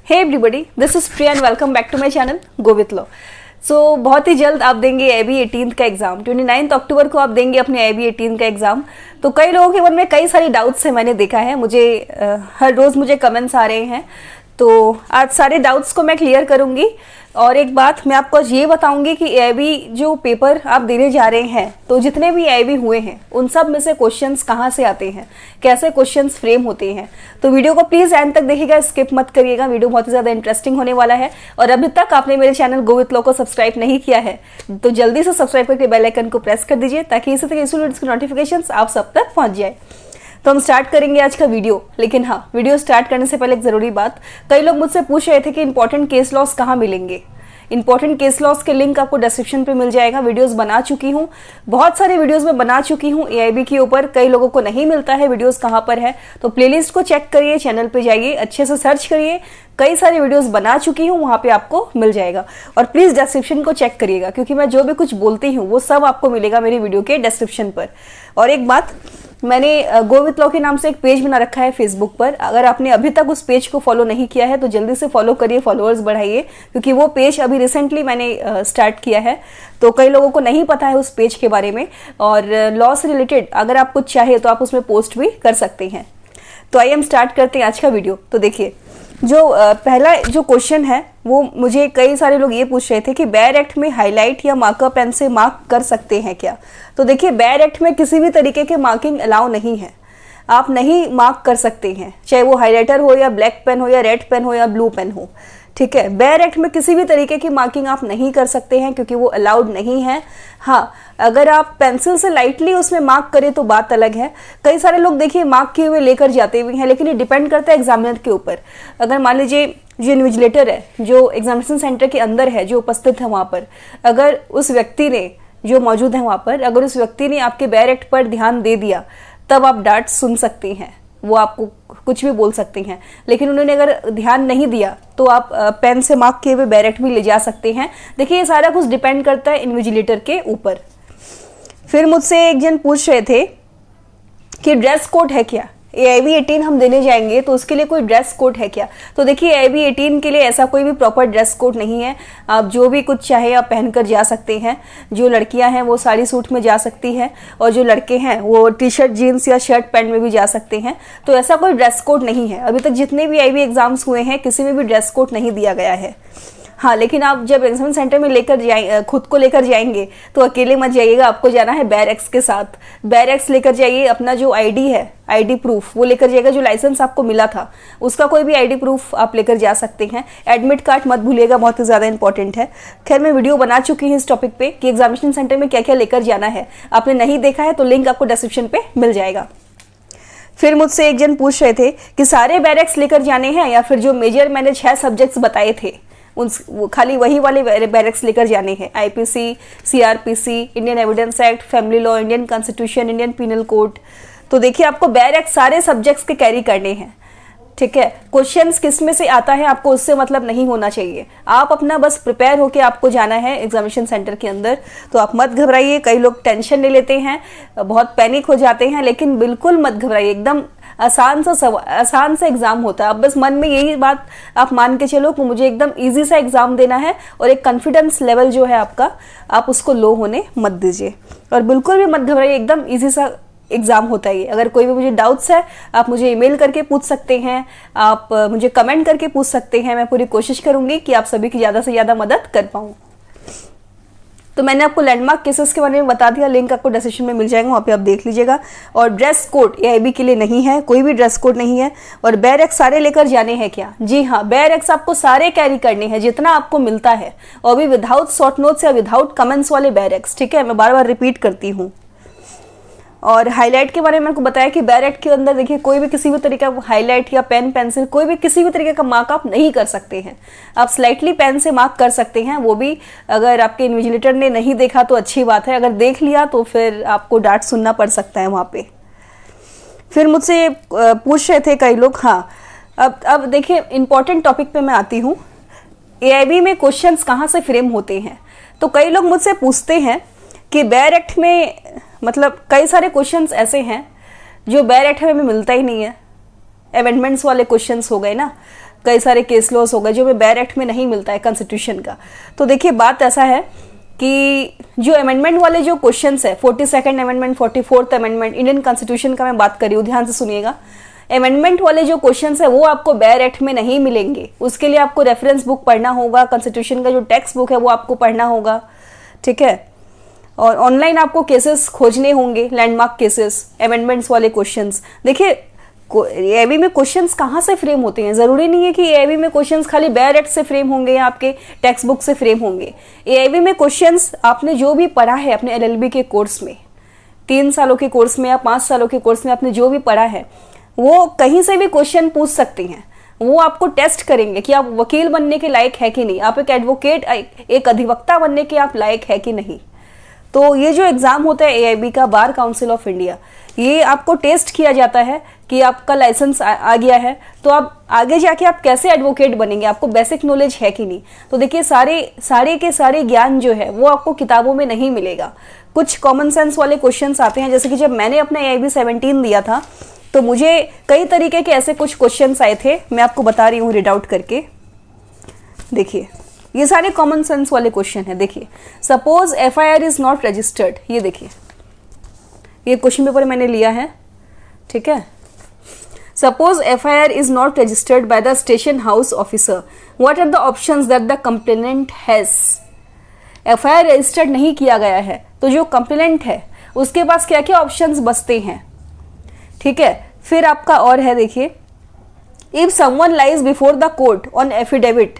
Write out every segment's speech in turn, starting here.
Hey everybody, this is Priya and welcome back to my channel go with law. So बहुत ही जल्द आप देंगे एबी 18 का एग्जाम। 29 अक्टूबर को आप देंगे अपने एबी 18 का एग्जाम। तो कई लोगों के मन में कई सारी डाउट्स है, मैंने देखा है, मुझे हर रोज मुझे कमेंट्स आ रहे हैं। तो आज सारे डाउट्स को मैं क्लियर करूंगी। और एक बात मैं आपको ये बताऊंगी कि एबी जो पेपर आप देने जा रहे हैं, तो जितने भी एबी हुए हैं उन सब में से क्वेश्चंस कहाँ से आते हैं, कैसे क्वेश्चंस फ्रेम होते हैं। तो वीडियो को प्लीज एंड तक देखिएगा, स्किप मत करिएगा। वीडियो बहुत ही ज्यादा इंटरेस्टिंग होने वाला है। और अभी तक आपने मेरे चैनल गो विथ लॉ को सब्सक्राइब नहीं किया है तो जल्दी से सब्सक्राइब करके बेल आइकन को प्रेस कर दीजिए, ताकि इसी तरह वीडियोस की नोटिफिकेशन आप सब तक पहुंच जाए। तो हम स्टार्ट करेंगे आज का वीडियो। लेकिन हाँ, वीडियो स्टार्ट करने से पहले एक जरूरी बात, कई लोग मुझसे पूछ रहे थे कि इंपॉर्टेंट केस लॉस कहाँ मिलेंगे। इंपॉर्टेंट केस लॉस के लिंक आपको डिस्क्रिप्शन पे मिल जाएगा। वीडियोस बना चुकी हूँ, बहुत सारे वीडियोस में बना चुकी हूँ एआईबी के ऊपर। कई लोगों को नहीं मिलता है वीडियोस कहाँ पर है, तो प्लेलिस्ट को चेक करिए, चैनल पे जाइए, अच्छे से सर्च करिए। कई सारे वीडियोस बना चुकी हूँ, वहाँ पे आपको मिल जाएगा। और प्लीज डिस्क्रिप्शन को चेक करिएगा, क्योंकि मैं जो भी कुछ बोलती हूँ वो सब आपको मिलेगा मेरी वीडियो के डिस्क्रिप्शन पर। और एक बात, मैंने गो विथ लॉ के नाम से एक पेज बना रखा है फेसबुक पर। अगर आपने अभी तक उस पेज को फॉलो नहीं किया है तो जल्दी से फॉलो करिए, फॉलोअर्स बढ़ाइए, क्योंकि वो पेज अभी रिसेंटली मैंने स्टार्ट किया है। तो कई लोगों को नहीं पता है उस पेज के बारे में। और लॉ से रिलेटेड अगर आप कुछ चाहे तो आप उसमें पोस्ट भी कर सकते हैं। तो आइए हम स्टार्ट करते हैं आज का वीडियो। तो देखिए, जो पहला जो क्वेश्चन है वो मुझे कई सारे लोग ये पूछ रहे थे कि बेयर एक्ट में हाईलाइट या मार्कर पेन से मार्क कर सकते हैं क्या। तो देखिए, बेयर एक्ट में किसी भी तरीके के मार्किंग अलाउ नहीं है, आप नहीं मार्क कर सकते हैं, चाहे वो हाईलाइटर हो या ब्लैक पेन हो या रेड पेन हो या ब्लू पेन हो। ठीक है, बेयर एक्ट में किसी भी तरीके की मार्किंग आप नहीं कर सकते हैं, क्योंकि वो अलाउड नहीं है। हाँ, अगर आप पेंसिल से लाइटली उसमें मार्क करें तो बात अलग है। कई सारे लोग देखिए मार्क किए हुए लेकर जाते हुए हैं, लेकिन ये डिपेंड करता है एग्जामिनर के ऊपर। अगर मान लीजिए जो इन्विजिलेटर है, जो एग्जामिनेशन सेंटर के अंदर है, जो उपस्थित है वहाँ पर, अगर उस व्यक्ति ने, जो मौजूद है वहाँ पर, अगर उस व्यक्ति ने आपके बेयर एक्ट पर ध्यान दे दिया, तब आप डांट सुन सकती हैं, वो आपको कुछ भी बोल सकती हैं। लेकिन उन्होंने अगर ध्यान नहीं दिया तो आप पेन से मार्क किए हुए बेयर एक्ट भी ले जा सकते हैं। देखिए, ये सारा कुछ डिपेंड करता है इन्विजिलेटर के ऊपर। फिर मुझसे एक जन पूछ रहे थे कि ड्रेस कोड है क्या, एआईबी 18 हम देने जाएंगे तो उसके लिए कोई ड्रेस कोड है क्या। तो देखिए, एआईबी 18 के लिए ऐसा कोई भी प्रॉपर ड्रेस कोड नहीं है। आप जो भी कुछ चाहे आप पहनकर जा सकते हैं। जो लड़कियां हैं वो साड़ी सूट में जा सकती हैं, और जो लड़के हैं वो टी शर्ट जीन्स या शर्ट पैंट में भी जा सकते हैं। तो ऐसा कोई ड्रेस कोड नहीं है। अभी तक जितने भी एआईबी एग्जाम्स हुए हैं, किसी में भी ड्रेस कोड नहीं दिया गया है। हाँ, लेकिन आप जब एग्जामिनेशन सेंटर में लेकर खुद को लेकर जाएंगे तो अकेले मत जाइएगा, आपको जाना है बेयर एक्स के साथ। बेयर एक्स लेकर जाइए, अपना जो आईडी है, आईडी प्रूफ वो लेकर जाइएगा। जो लाइसेंस आपको मिला था उसका कोई भी आईडी प्रूफ आप लेकर जा सकते हैं। एडमिट कार्ड मत भूलिएगा, बहुत ही ज्यादा इंपॉर्टेंट है। खैर, मैं वीडियो बना चुकी हूँ इस टॉपिक पे कि एग्जामिनेशन सेंटर में क्या क्या लेकर जाना है। आपने नहीं देखा है तो लिंक आपको डिस्क्रिप्शन पे मिल जाएगा। फिर मुझसे एक जन पूछ रहे थे कि सारे बेयर एक्स लेकर जाने हैं या फिर जो मेजर मैंने 6 सब्जेक्ट्स बताए थे खाली वही वाले बैरक्स लेकर जाने हैं। IPC, CrPC, Indian Evidence Act, family law, Indian constitution, Indian Penal Code. तो देखिए, आपको बैरक्स सारे सब्जेक्ट्स के कैरी करने हैं। ठीक है, क्वेश्चंस किस में से आता है आपको उससे मतलब नहीं होना चाहिए। आप अपना बस प्रिपेयर होके आपको जाना है एग्जामिनेशन सेंटर के अंदर। तो आप मत घबराइए। कई लोग टेंशन ले लेते हैं, बहुत पैनिक हो जाते हैं, लेकिन बिल्कुल मत घबराइए। एकदम आसान सा एग्जाम होता है। अब बस मन में यही बात आप मान के चलो कि मुझे एकदम इजी सा एग्जाम देना है, और एक कॉन्फिडेंस लेवल जो है आपका, आप उसको लो होने मत दीजिए। और बिल्कुल भी मत घबराइए, एकदम इजी सा एग्जाम होता है। अगर कोई भी मुझे डाउट्स है, आप मुझे ईमेल करके पूछ सकते हैं, आप मुझे कमेंट करके पूछ सकते हैं। मैं पूरी कोशिश करूंगी कि आप सभी की ज्यादा से ज्यादा मदद कर पाऊँ। तो मैंने आपको लैंडमार्क केसेस के बारे में बता दिया, लिंक आपको डिस्क्रिप्शन में मिल जाएगा, वहाँ पे आप देख लीजिएगा। और ड्रेस कोड एआईबी के लिए नहीं है, कोई भी ड्रेस कोड नहीं है। और बेयर एक्स सारे लेकर जाने हैं क्या? जी हाँ, बेयर एक्स आपको सारे कैरी करने हैं, जितना आपको मिलता है, और भी विदाउट शॉर्ट नोट्स या विदाउट कमेंट्स वाले बेयर एक्स। ठीक है, मैं बार बार रिपीट करती हूँ। और हाईलाइट के बारे में मैंने बताया कि बेयर एक्ट के अंदर देखिए, कोई भी किसी भी तरीके का हाईलाइट या पेन पेंसिल, कोई भी किसी भी तरीके का मार्क आप नहीं कर सकते हैं। आप स्लाइटली पेन से मार्क कर सकते हैं, वो भी अगर आपके इन्विजिलेटर ने नहीं देखा तो अच्छी बात है, अगर देख लिया तो फिर आपको डांट सुनना पड़ सकता है वहाँ पे। फिर मुझसे पूछ रहे थे कई लोग। हाँ, अब देखिए, इंपॉर्टेंट टॉपिक पे मैं आती हूँ। एआईबी में क्वेश्चंस कहाँ से फ्रेम होते हैं। तो कई लोग मुझसे पूछते हैं कि बेयर एक्ट में, मतलब कई सारे क्वेश्चंस ऐसे हैं जो बेयर एक्ट में मिलता ही नहीं है। अमेंडमेंट्स वाले क्वेश्चंस हो गए ना, कई सारे केस लॉस हो गए जो हमें बेयर एक्ट में नहीं मिलता है कॉन्स्टिट्यूशन का। तो देखिए बात ऐसा है कि जो अमेंडमेंट वाले जो क्वेश्चंस है, 42nd amendment, 44th amendment, Indian constitution का मैं बात कर रही हूँ, ध्यान से सुनिएगा। अमेंडमेंट वाले जो क्वेश्चंस है वो आपको बेयर एक्ट में नहीं मिलेंगे, उसके लिए आपको रेफरेंस बुक पढ़ना होगा, कॉन्स्टिट्यूशन का जो टेक्स्ट बुक है वो आपको पढ़ना होगा, ठीक है। और ऑनलाइन आपको केसेस खोजने होंगे, लैंडमार्क केसेस, अमेंडमेंट्स वाले क्वेश्चंस। देखिए एआईबी में क्वेश्चंस कहाँ से फ्रेम होते हैं, जरूरी नहीं है कि एआईबी में क्वेश्चंस खाली बेयर एक्ट से फ्रेम होंगे या आपके टेक्स्ट बुक से फ्रेम होंगे। एआईबी में क्वेश्चंस आपने जो भी पढ़ा है अपने एलएलबी के कोर्स में, 3 सालों के कोर्स में या 5 सालों के कोर्स में आपने जो भी पढ़ा है, वो कहीं से भी क्वेश्चन पूछ सकते हैं। वो आपको टेस्ट करेंगे कि आप वकील बनने के लायक है कि नहीं, आप एक एडवोकेट, एक अधिवक्ता बनने के आप लायक है कि नहीं। तो ये जो एग्जाम होता है एआईबी का, बार काउंसिल ऑफ इंडिया, ये आपको टेस्ट किया जाता है कि आपका लाइसेंस आ गया है तो आप आगे जाके आप कैसे एडवोकेट बनेंगे, आपको बेसिक नॉलेज है कि नहीं। तो देखिए सारे के सारे ज्ञान जो है वो आपको किताबों में नहीं मिलेगा। कुछ कॉमन सेंस वाले क्वेश्चंस आते हैं, जैसे कि जब मैंने अपना एआईबी 17 दिया था तो मुझे कई तरीके के ऐसे कुछ क्वेश्चंस आए थे, मैं आपको बता रही हूँ रीड आउट करके। देखिए ये सारे कॉमन सेंस वाले क्वेश्चन है। देखिए suppose FIR is not registered, ये देखिए ये क्वेश्चन पेपर मैंने लिया है, ठीक है। Suppose FIR is not registered by the station house officer, what are the options that the complainant has. FIR registered नहीं किया गया है तो जो कंप्लेनेंट है उसके पास क्या क्या ऑप्शंस बचते हैं, ठीक है। फिर आपका और है, देखिए if someone lies before the court on affidavit,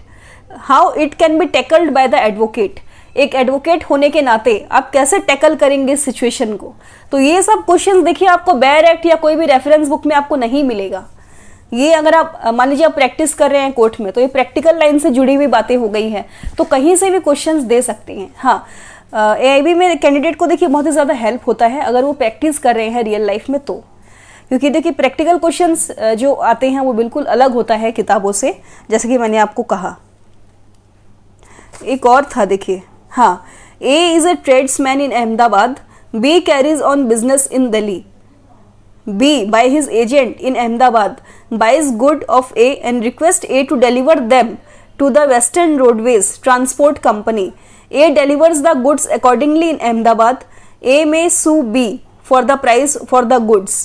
how it can be tackled by the advocate. एक एडवोकेट होने के नाते आप कैसे टैकल करेंगे इस सिचुएशन को। तो ये सब क्वेश्चंस देखिए आपको बेयर एक्ट या कोई भी रेफरेंस बुक में आपको नहीं मिलेगा। ये अगर आप मान लीजिए आप प्रैक्टिस कर रहे हैं कोर्ट में, तो ये प्रैक्टिकल लाइन से जुड़ी हुई बातें हो गई हैं, तो कहीं से भी क्वेश्चंस दे सकते हैं। हाँ, एआईबी में कैंडिडेट को देखिए बहुत ही ज़्यादा हेल्प होता है अगर वो प्रैक्टिस कर रहे हैं रियल लाइफ में, तो क्योंकि देखिए प्रैक्टिकल क्वेश्चंस जो आते हैं वो बिल्कुल अलग होता है किताबों से, जैसे कि मैंने आपको कहा। एक और था, देखिए हाँ, A is a tradesman in Ahmedabad, B carries on business in Delhi, B by his agent in Ahmedabad buys good of A and request A to deliver them to the Western Roadways Transport Company. A delivers the goods accordingly in Ahmedabad. A may sue B for the price for the goods.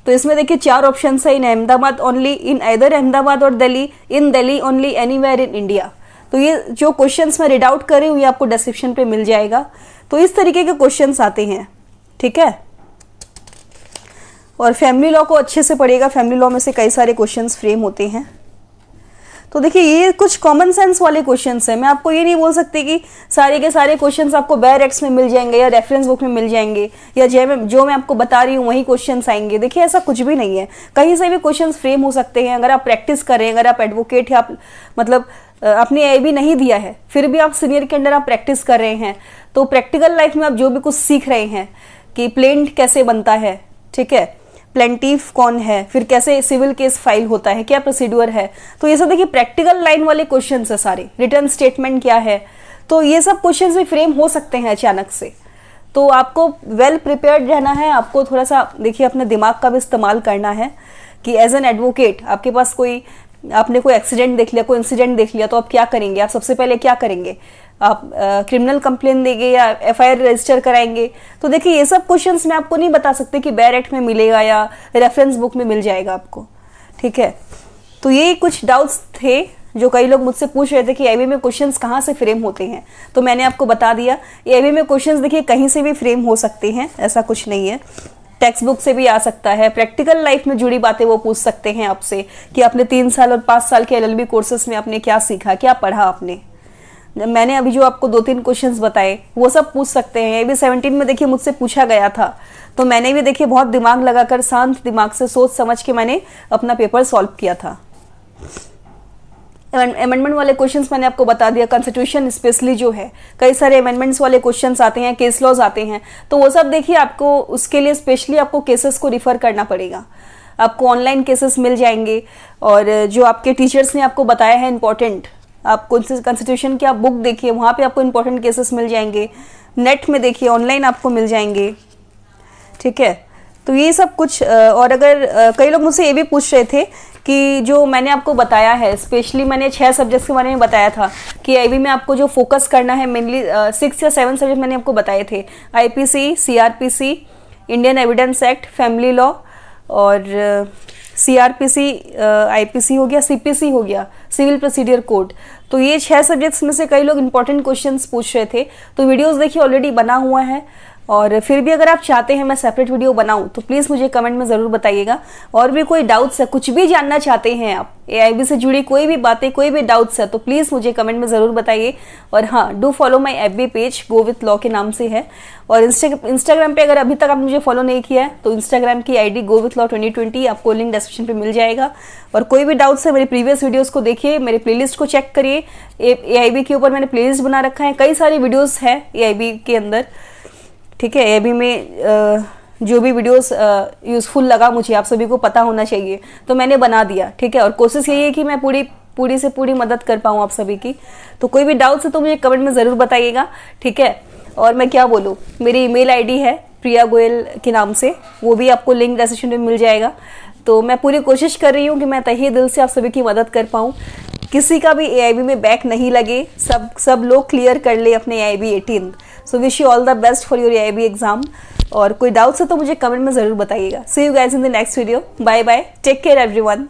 तो इसमें देखिए 4 option है, in Ahmedabad only, in either Ahmedabad और Delhi, in Delhi only, anywhere in India. तो ये जो questions मैं read out कर रही हूँ ये आपको डिस्क्रिप्शन पे मिल जाएगा। तो इस तरीके के क्वेश्चंस आते हैं, ठीक है। और फैमिली लॉ को अच्छे से पढ़ेगा, फैमिली लॉ में से कई सारे क्वेश्चंस फ्रेम होते हैं। तो देखिए ये कुछ कॉमन सेंस वाले क्वेश्चंस हैं। मैं आपको ये नहीं बोल सकती कि सारे के सारे क्वेश्चंस आपको बेयर एक्ट्स में मिल जाएंगे या रेफरेंस बुक में मिल जाएंगे या जो मैं आपको बता रही हूँ वही क्वेश्चंस आएंगे। देखिए ऐसा कुछ भी नहीं है, कहीं से भी क्वेश्चंस फ्रेम हो सकते हैं। अगर आप प्रैक्टिस कर रहे हैं, अगर आप एडवोकेट है, आप मतलब आपने एआईबी नहीं दिया है फिर भी आप सीनियर के अंडर आप प्रैक्टिस कर रहे हैं, तो प्रैक्टिकल लाइफ में आप जो भी कुछ सीख रहे हैं कि प्लेंट कैसे बनता है, ठीक है, प्लेंटिफ कौन है, फिर कैसे सिविल केस फाइल होता है, क्या प्रोसीड्यूर है, तो ये सब देखिए प्रैक्टिकल लाइन वाले क्वेश्चंस है सारे। रिटर्न स्टेटमेंट क्या है, तो ये सब क्वेश्चंस भी फ्रेम हो सकते हैं अचानक से। तो आपको वेल प्रिपेयर्ड रहना है, आपको थोड़ा सा देखिए अपने दिमाग का भी इस्तेमाल करना है कि एज एन एडवोकेट आपके पास आपने कोई एक्सीडेंट देख लिया, कोई इंसिडेंट देख लिया, तो आप क्या करेंगे, आप सबसे पहले क्या करेंगे, आप क्रिमिनल कंप्लेन देंगे या एफआईआर रजिस्टर कराएंगे। तो देखिए ये सब क्वेश्चंस मैं आपको नहीं बता सकती कि बेयर एक्ट में मिलेगा या रेफरेंस बुक में मिल जाएगा आपको, ठीक है। तो ये कुछ डाउट्स थे जो कई लोग मुझसे पूछ रहे थे कि एआईबी में क्वेश्चंस कहाँ से फ्रेम होते हैं, तो मैंने आपको बता दिया। एआईबी में क्वेश्चंस देखिए कहीं से भी फ्रेम हो सकते हैं, ऐसा कुछ नहीं है। टेक्स्ट बुक से भी आ सकता है, प्रैक्टिकल लाइफ में जुड़ी बातें वो पूछ सकते हैं आपसे कि आपने 3 साल और 5 साल के एलएलबी कोर्सेस में आपने क्या सीखा, क्या पढ़ा आपने। मैंने अभी जो आपको 2-3 क्वेश्चंस बताए वो सब पूछ सकते हैं। एआईबी 17 में देखिए मुझसे पूछा गया था, तो मैंने भी देखिए बहुत दिमाग लगाकर शांत दिमाग से सोच समझ के मैंने अपना पेपर सॉल्व किया था। अमेंडमेंट वाले क्वेश्चंस मैंने आपको बता दिया, कॉन्स्टिट्यूशन स्पेशली जो है कई सारे अमेंडमेंट्स वाले क्वेश्चंस आते हैं, केस लॉज आते हैं, तो वो सब देखिए आपको उसके लिए स्पेशली आपको केसेस को रिफर करना पड़ेगा। आपको ऑनलाइन केसेस मिल जाएंगे और जो आपके टीचर्स ने आपको बताया है इंपॉर्टेंट, आप कॉन्स्टिट्यूशन की आप बुक देखिए, वहाँ पे आपको इंपॉर्टेंट केसेस मिल जाएंगे। नेट में देखिए, ऑनलाइन आपको मिल जाएंगे, ठीक है। तो ये सब कुछ और अगर कई लोग मुझसे ये भी पूछ रहे थे कि जो मैंने आपको बताया है, स्पेशली मैंने 6 सब्जेक्ट्स के बारे में बताया था कि आईबी में आपको जो फोकस करना है मेनली 6 या 7 सब्जेक्ट मैंने आपको बताए थे, IPC, CrPC, Indian Evidence Act, family law और सीआरपीसी, आईपीसी हो गया, सीपीसी हो गया, सिविल प्रोसीडियर कोड। तो ये 6 सब्जेक्ट्स में से कई लोग इंपॉर्टेंट क्वेश्चंस पूछ रहे थे, तो वीडियोस देखिए ऑलरेडी बना हुआ है। और फिर भी अगर आप चाहते हैं मैं सेपरेट वीडियो बनाऊं तो प्लीज़ मुझे कमेंट में ज़रूर बताइएगा। और भी कोई डाउट्स है, कुछ भी जानना चाहते हैं आप, एआईबी से जुड़ी कोई भी बातें, कोई भी डाउट्स है, तो प्लीज़ मुझे कमेंट में ज़रूर बताइए। और हाँ, do follow my FB page, go with law के नाम से है। और इंस्टाग्राम पे अगर अभी तक आपने मुझे फॉलो नहीं किया है तो इंस्टाग्राम की आईडी गो विथ लॉ 2020, आपको लिंक डिस्क्रिप्शन पे मिल जाएगा। और कोई भी डाउट्स है मेरे प्रीवियस वीडियोस को देखिए, मेरे प्लेलिस्ट को चेक करिए। एआईबी के ऊपर मैंने प्लेलिस्ट बना रखा है, कई सारी वीडियोस हैं एआईबी के अंदर, ठीक है। एआईबी में जो भी वीडियोस यूज़फुल लगा मुझे, आप सभी को पता होना चाहिए, तो मैंने बना दिया, ठीक है। और कोशिश यही है कि मैं पूरी से पूरी मदद कर पाऊँ आप सभी की। तो कोई भी डाउट्स है तो मुझे कमेंट में ज़रूर बताइएगा, ठीक है। और मैं क्या बोलूँ, मेरी ईमेल आईडी है प्रिया गोयल के नाम से, वो भी आपको लिंक डिस्क्रिप्शन में मिल जाएगा। तो मैं पूरी कोशिश कर रही हूँ कि मैं तहे दिल से आप सभी की मदद कर पाऊँ, किसी का भी एआईबी में बैक नहीं लगे, सब लोग क्लियर कर ले अपने AIB 18। So wish you all the best for your AIB exam. और कोई डाउट्स है तो मुझे कमेंट में ज़रूर बताइएगा। See you guys in the next video. Bye bye, take care everyone.